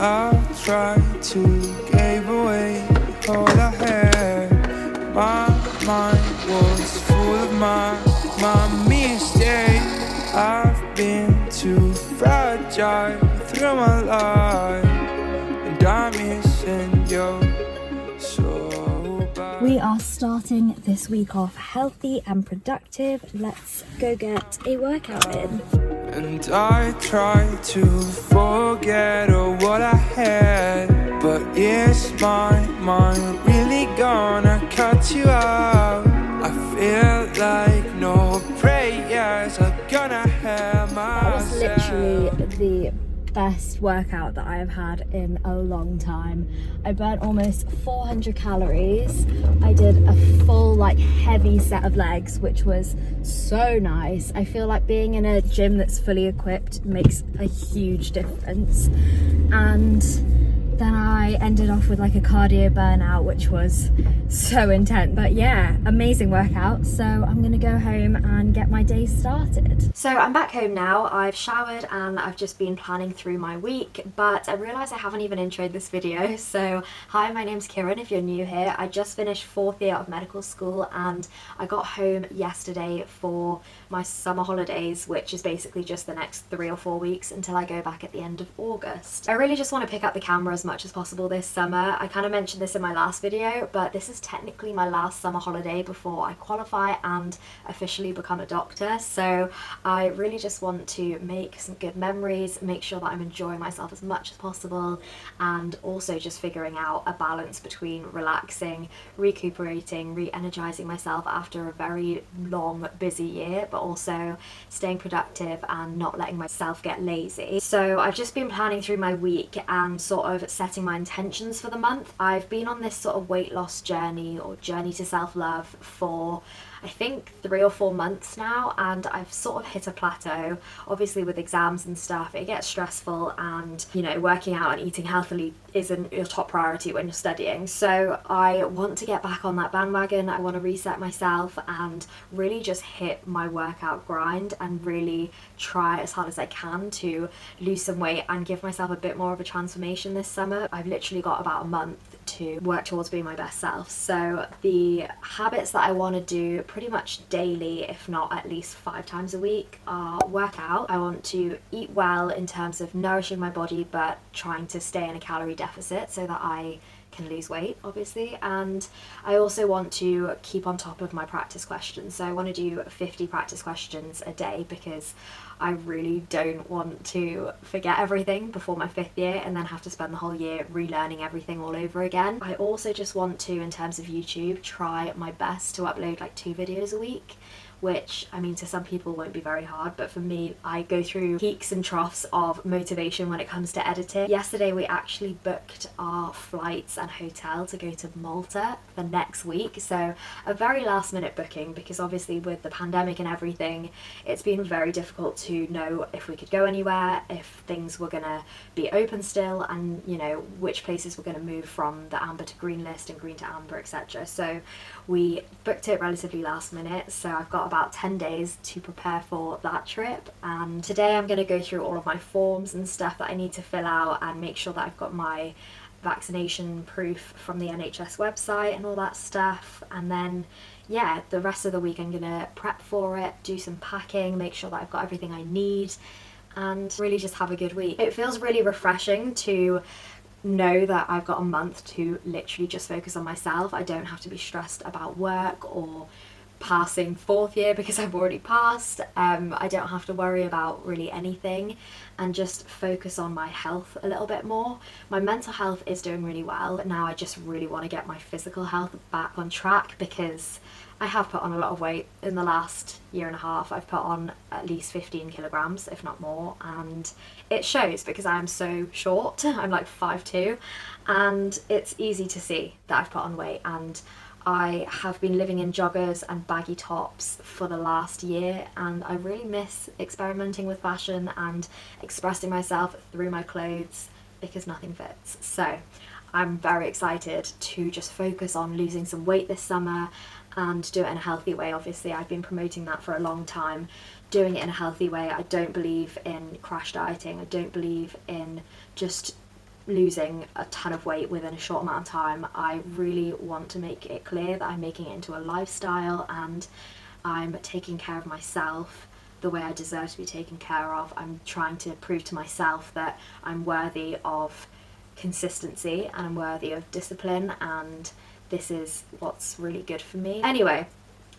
I tried to give away all I had. My mind was full of my mistakes. I've been too fragile through my life, and I'm missing you so bad. We are starting this week off healthy and productive. Let's go get a workout in. And I tried to forget all what I had, but is my mind really gonna cut you out? I feel like no prayers are gonna have my. That was literally the best workout that I have had in a long time. I burnt almost 400 calories. I did a full heavy set of legs, which was so nice. I feel like being in a gym that's fully equipped makes a huge difference. And then I ended off with a cardio burnout, which was so intense. But yeah, amazing workout. So I'm gonna go home and get my day started. So I'm back home now. I've showered and I've just been planning through my week, but I realised I haven't even introed this video. So hi, my name's Kieran if you're new here. I just finished 4th year of medical school and I got home yesterday for my summer holidays, which is basically just the next 3 or 4 weeks until I go back at the end of August. I really just want to pick up the camera as much as possible this summer. I kind of mentioned this in my last video, but this is technically my last summer holiday before I qualify and officially become a doctor. So I really just want to make some good memories, make sure that I'm enjoying myself as much as possible, and also just figuring out a balance between relaxing, recuperating, re-energizing myself after a very long, busy year, but also staying productive and not letting myself get lazy. So I've just been planning through my week and sort of setting my intentions for the month. I've been on this sort of weight loss journey or journey to self-love for I think 3 or 4 months now, and I've sort of hit a plateau. Obviously with exams and stuff it gets stressful, and you know, working out and eating healthily isn't your top priority when you're studying. So I want to get back on that bandwagon. I want to reset myself and really just hit my workout grind and really try as hard as I can to lose some weight and give myself a bit more of a transformation this summer. I've literally got about a month to work towards being my best self. So the habits that I want to do pretty much daily, if not at least 5 times a week, are workout. I want to eat well in terms of nourishing my body but trying to stay in a calorie deficit so that I can lose weight, obviously. And I also want to keep on top of my practice questions. So I want to do 50 practice questions a day because I really don't want to forget everything before my 5th year and then have to spend the whole year relearning everything all over again. I also just want to, in terms of YouTube, try my best to upload 2 videos a week, which, I mean, to some people won't be very hard, but for me, I go through peaks and troughs of motivation when it comes to editing. Yesterday we actually booked our flights and hotel to go to Malta for next week, so a very last minute booking because obviously with the pandemic and everything, it's been very difficult to know if we could go anywhere, if things were gonna be open still, and you know, which places were gonna move from the amber to green list and green to amber, etc. So we booked it relatively last minute, so I've got about 10 days to prepare for that trip, and today I'm going to go through all of my forms and stuff that I need to fill out and make sure that I've got my vaccination proof from the NHS website and all that stuff. And then yeah, the rest of the week I'm going to prep for it, do some packing, make sure that I've got everything I need, and really just have a good week. It feels really refreshing to know that I've got a month to literally just focus on myself. I don't have to be stressed about work or passing 4th year because I've already passed. I don't have to worry about really anything and just focus on my health a little bit more. My mental health is doing really well, but now I just really want to get my physical health back on track because I have put on a lot of weight in the last year and a half. I've put on at least 15 kilograms, if not more, and it shows because I'm so short. I'm 5'2", and it's easy to see that I've put on weight. And I have been living in joggers and baggy tops for the last year, and I really miss experimenting with fashion and expressing myself through my clothes because nothing fits. So I'm very excited to just focus on losing some weight this summer and do it in a healthy way. Obviously, I've been promoting that for a long time, doing it in a healthy way. I don't believe in crash dieting. I don't believe in just losing a ton of weight within a short amount of time. I really want to make it clear that I'm making it into a lifestyle and I'm taking care of myself the way I deserve to be taken care of. I'm trying to prove to myself that I'm worthy of consistency and I'm worthy of discipline, and this is what's really good for me. Anyway,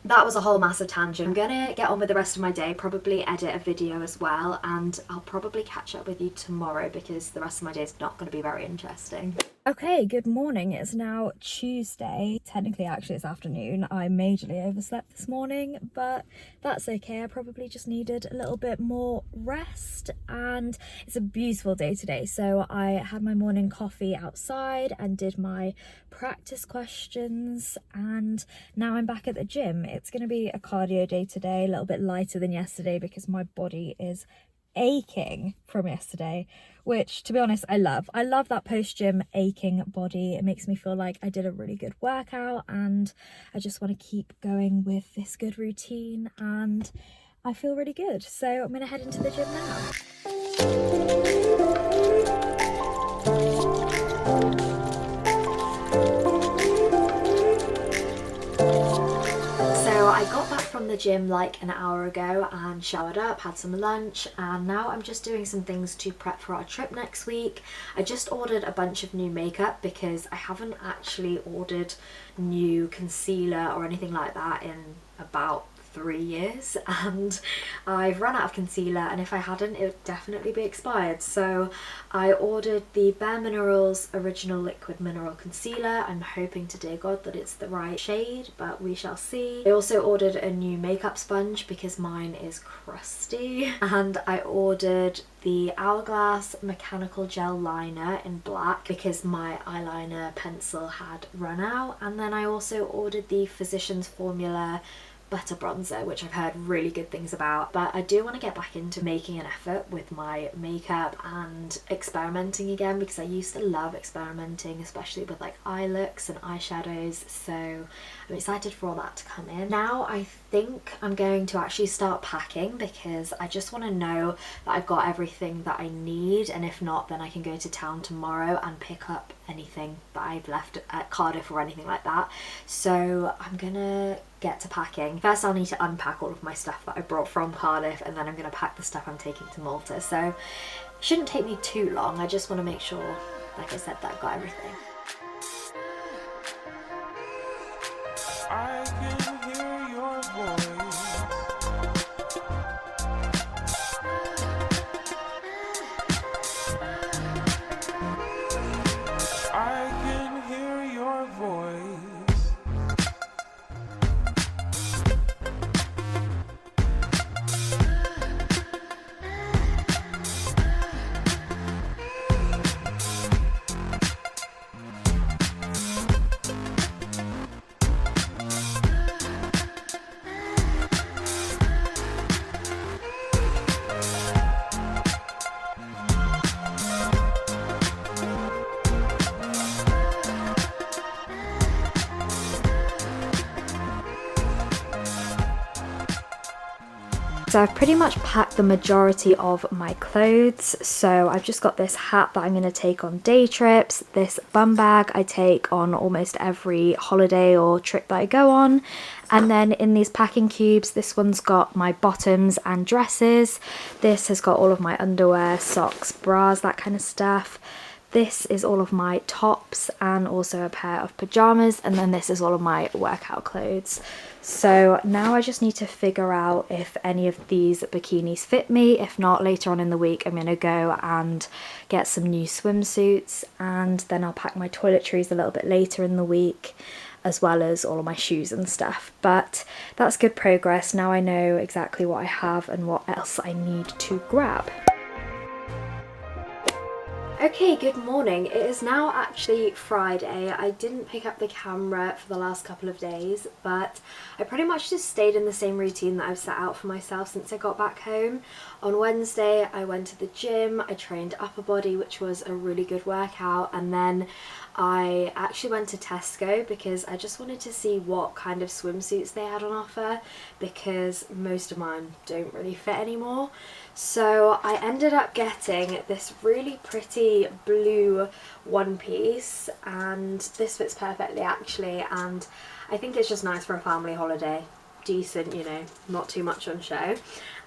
that was a whole massive tangent. I'm gonna get on with the rest of my day, probably edit a video as well, and I'll probably catch up with you tomorrow because the rest of my day is not going to be very interesting. Okay, good morning. It's now Tuesday. Technically, actually, it's afternoon. I majorly overslept this morning, but that's okay. I probably just needed a little bit more rest, and it's a beautiful day today. So I had my morning coffee outside and did my practice questions, and now I'm back at the gym. It's going to be a cardio day today, a little bit lighter than yesterday because my body is aching from yesterday, which, to be honest, I love that post-gym aching body. It makes me feel like I did a really good workout, and I just want to keep going with this good routine, and I feel really good. So I'm gonna head into the gym now. I got back from the gym like an hour ago and showered up, had some lunch, and now I'm just doing some things to prep for our trip next week. I just ordered a bunch of new makeup because I haven't actually ordered new concealer or anything like that in about 3 years, and I've run out of concealer, and if I hadn't, it would definitely be expired. So I ordered the Bare Minerals Original Liquid Mineral Concealer. I'm hoping to dear God that it's the right shade, but we shall see. I also ordered a new makeup sponge because mine is crusty, and I ordered the Hourglass Mechanical Gel Liner in black because my eyeliner pencil had run out, and then I also ordered the Physicians Formula Butter Bronzer, which I've heard really good things about. But I do want to get back into making an effort with my makeup and experimenting again, because I used to love experimenting, especially with like eye looks and eyeshadows. So I'm excited for all that to come in. Now I think I'm going to actually start packing because I just want to know that I've got everything that I need, and if not, then I can go to town tomorrow and pick up anything that I've left at Cardiff or anything like that. So I'm gonna get to packing. First I'll need to unpack all of my stuff that I brought from Cardiff, and then I'm gonna pack the stuff I'm taking to Malta. So it shouldn't take me too long. I just want to make sure, like I said, that I've got everything. I can hear your voice. I can hear your voice. So I've pretty much packed the majority of my clothes. So I've just got this hat that I'm going to take on day trips, this bum bag I take on almost every holiday or trip that I go on, and then in these packing cubes, this one's got my bottoms and dresses, this has got all of my underwear, socks, bras, that kind of stuff. This is all of my tops and also a pair of pajamas, and then this is all of my workout clothes. So now I just need to figure out if any of these bikinis fit me. If not, later on in the week I'm gonna go and get some new swimsuits, and then I'll pack my toiletries a little bit later in the week, as well as all of my shoes and stuff. But that's good progress. Now I know exactly what I have and what else I need to grab. Okay, good morning. It is now actually Friday. I didn't pick up the camera for the last couple of days, but I pretty much just stayed in the same routine that I've set out for myself since I got back home. On Wednesday, I went to the gym, I trained upper body, which was a really good workout, and then I actually went to Tesco because I just wanted to see what kind of swimsuits they had on offer, because most of mine don't really fit anymore. So I ended up getting this really pretty blue one piece, and this fits perfectly actually, and I think it's just nice for a family holiday. Decent, you know, not too much on show.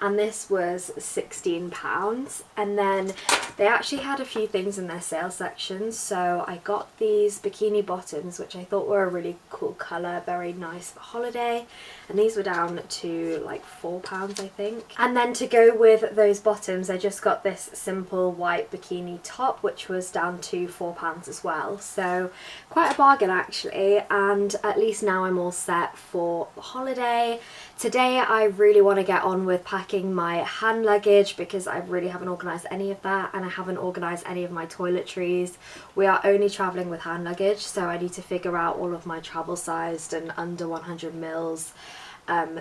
And this was £16, and then they actually had a few things in their sale section. So I got these bikini bottoms, which I thought were a really cool colour, very nice for holiday, and these were down to like £4 I think. And then to go with those bottoms I just got this simple white bikini top, which was down to £4 as well. So quite a bargain actually, and at least now I'm all set for the holiday. Today I really want to get on with packing my hand luggage because I really haven't organised any of that, and I haven't organised any of my toiletries. We are only travelling with hand luggage, so I need to figure out all of my travel sized and under 100 mils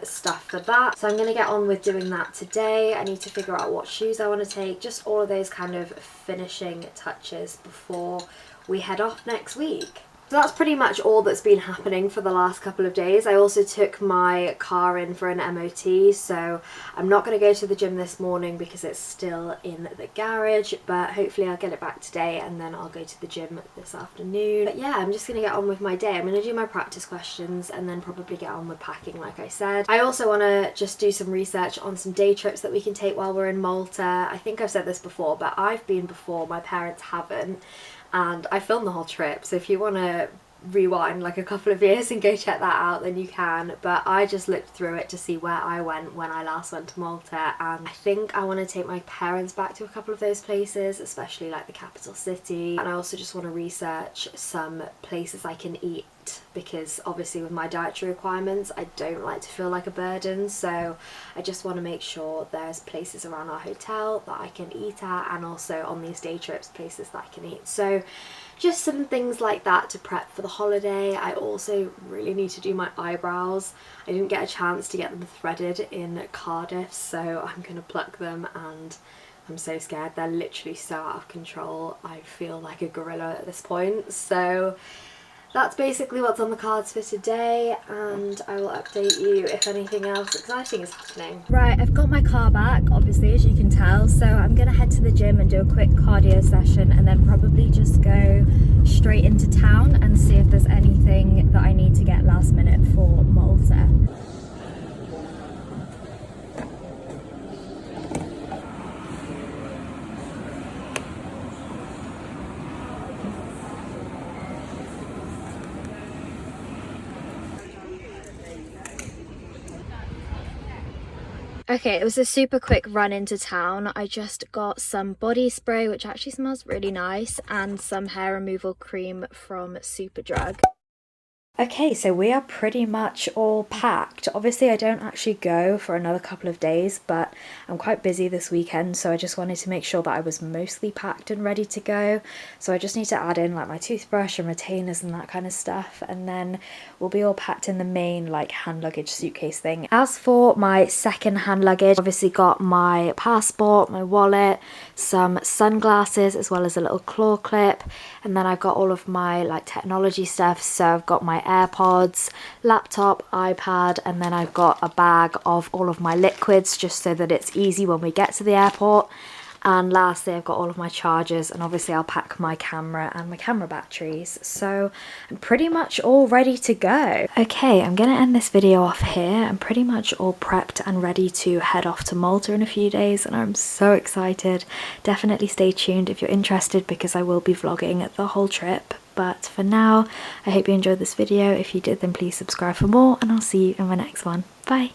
stuff for that. So I'm going to get on with doing that today. I need to figure out what shoes I want to take, just all of those kind of finishing touches before we head off next week. So that's pretty much all that's been happening for the last couple of days. I also took my car in for an MOT, so I'm not going to go to the gym this morning because it's still in the garage, but hopefully I'll get it back today and then I'll go to the gym this afternoon. But yeah, I'm just going to get on with my day. I'm going to do my practice questions and then probably get on with packing like I said. I also want to just do some research on some day trips that we can take while we're in Malta. I think I've said this before, but I've been before, my parents haven't. And I filmed the whole trip, so if you want to rewind like a couple of years and go check that out, then you can. But I just looked through it to see where I went when I last went to Malta, and I think I want to take my parents back to a couple of those places, especially like the capital city. And I also just want to research some places I can eat, because obviously with my dietary requirements I don't like to feel like a burden, so I just want to make sure there's places around our hotel that I can eat at, and also on these day trips places that I can eat. So just some things like that to prep for the holiday. I also really need to do my eyebrows. I didn't get a chance to get them threaded in Cardiff, so I'm gonna pluck them, and I'm so scared. They're literally so out of control. I feel like a gorilla at this point. So that's basically what's on the cards for today, and I will update you if anything else exciting is happening. Right, I've got my car back, obviously, as you can tell, so I'm going to head to the gym and do a quick cardio session, and then probably just go straight into town and see if there's anything that I need to get last minute for Malta. Okay, it was a super quick run into town. I just got some body spray, which actually smells really nice, and some hair removal cream from Superdrug. Okay, so we are pretty much all packed. Obviously I don't actually go for another couple of days, but I'm quite busy this weekend, so I just wanted to make sure that I was mostly packed and ready to go. So I just need to add in like my toothbrush and retainers and that kind of stuff, and then we'll be all packed in the main like hand luggage suitcase thing. As for my second hand luggage, obviously got my passport, my wallet, some sunglasses, as well as a little claw clip, and then I've got all of my like technology stuff. So I've got my AirPods, laptop, iPad, and then I've got a bag of all of my liquids just so that it's easy when we get to the airport. And lastly, I've got all of my chargers, and obviously I'll pack my camera and my camera batteries. So I'm pretty much all ready to go. Okay, I'm gonna end this video off here. I'm pretty much all prepped and ready to head off to Malta in a few days, and I'm so excited. Definitely stay tuned if you're interested, because I will be vlogging the whole trip. But for now, I hope you enjoyed this video. If you did, then please subscribe for more, and I'll see you in my next one. Bye!